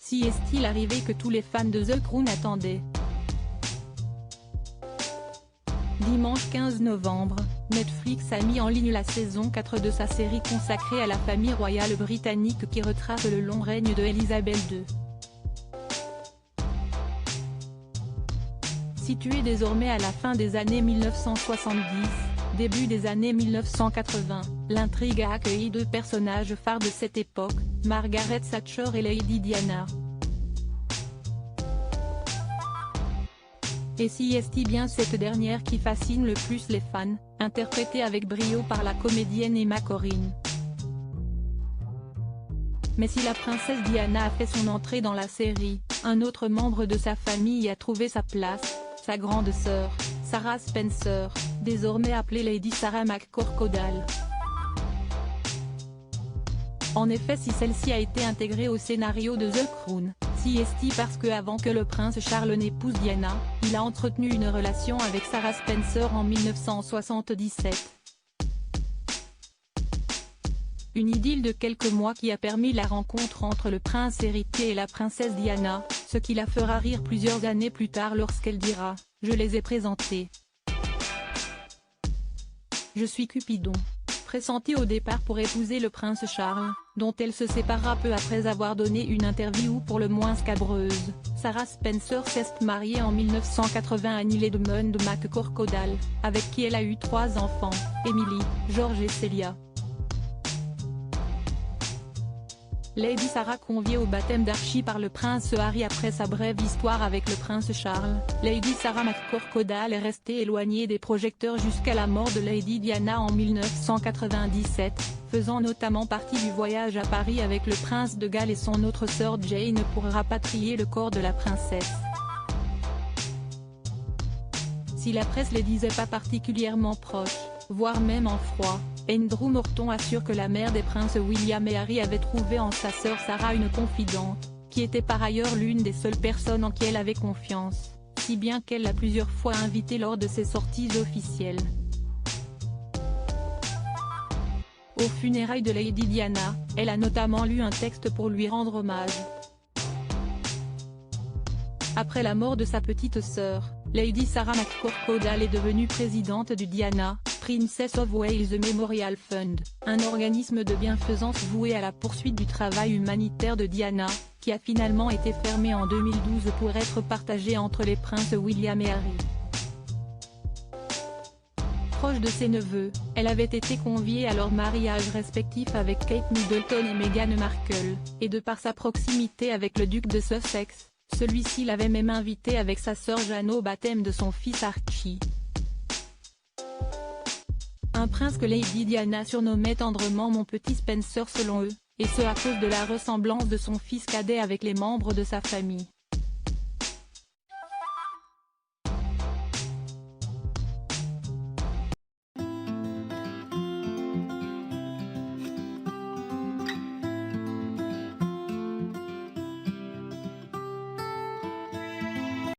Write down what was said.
Si est-il arrivé que tous les fans de The Crown attendaient. Dimanche 15 novembre, Netflix a mis en ligne la saison 4 de sa série consacrée à la famille royale britannique qui retrace le long règne de Elisabeth II. Située désormais à la fin des années 1970, début des années 1980, l'intrigue a accueilli deux personnages phares de cette époque, Margaret Thatcher et Lady Diana. Et si est-il bien cette dernière qui fascine le plus les fans, interprétée avec brio par la comédienne Emma Corrin. Mais si la princesse Diana a fait son entrée dans la série, un autre membre de sa famille y a trouvé sa place, sa grande sœur, Sarah Spencer, désormais appelée Lady Sarah McCorquodale. En effet, si celle-ci a été intégrée au scénario de The Crown, si est-il parce que avant que le prince Charles n'épouse Diana, il a entretenu une relation avec Sarah Spencer en 1977. Une idylle de quelques mois qui a permis la rencontre entre le prince héritier et la princesse Diana, ce qui la fera rire plusieurs années plus tard lorsqu'elle dira « Je les ai présentés. Je suis Cupidon », pressentie au départ pour épouser le prince Charles, dont elle se séparera peu après avoir donné une interview pour le moins scabreuse. Sarah Spencer s'est mariée en 1980 à Neil Edmund McCorquodale, avec qui elle a eu 3 enfants, Emily, George et Celia. Lady Sarah conviée au baptême d'Archie par le prince Harry après sa brève histoire avec le prince Charles, Lady Sarah McCorquodale est restée éloignée des projecteurs jusqu'à la mort de Lady Diana en 1997, faisant notamment partie du voyage à Paris avec le prince de Galles et son autre sœur Jane pour rapatrier le corps de la princesse. Si la presse les disait pas particulièrement proches, voire même en froid, Andrew Morton assure que la mère des princes William et Harry avait trouvé en sa sœur Sarah une confidente, qui était par ailleurs l'une des seules personnes en qui elle avait confiance, si bien qu'elle l'a plusieurs fois invitée lors de ses sorties officielles. Aux funérailles de Lady Diana, elle a notamment lu un texte pour lui rendre hommage. Après la mort de sa petite sœur, Lady Sarah McCorquodale est devenue présidente du Diana, Princess of Wales Memorial Fund, un organisme de bienfaisance voué à la poursuite du travail humanitaire de Diana, qui a finalement été fermé en 2012 pour être partagé entre les princes William et Harry. Proche de ses neveux, elle avait été conviée à leur mariage respectif avec Kate Middleton et Meghan Markle, et de par sa proximité avec le duc de Sussex, celui-ci l'avait même invité avec sa sœur Jeanne au baptême de son fils Archie. Un prince que Lady Diana surnommait tendrement mon petit Spencer selon eux, et ce à cause de la ressemblance de son fils cadet avec les membres de sa famille.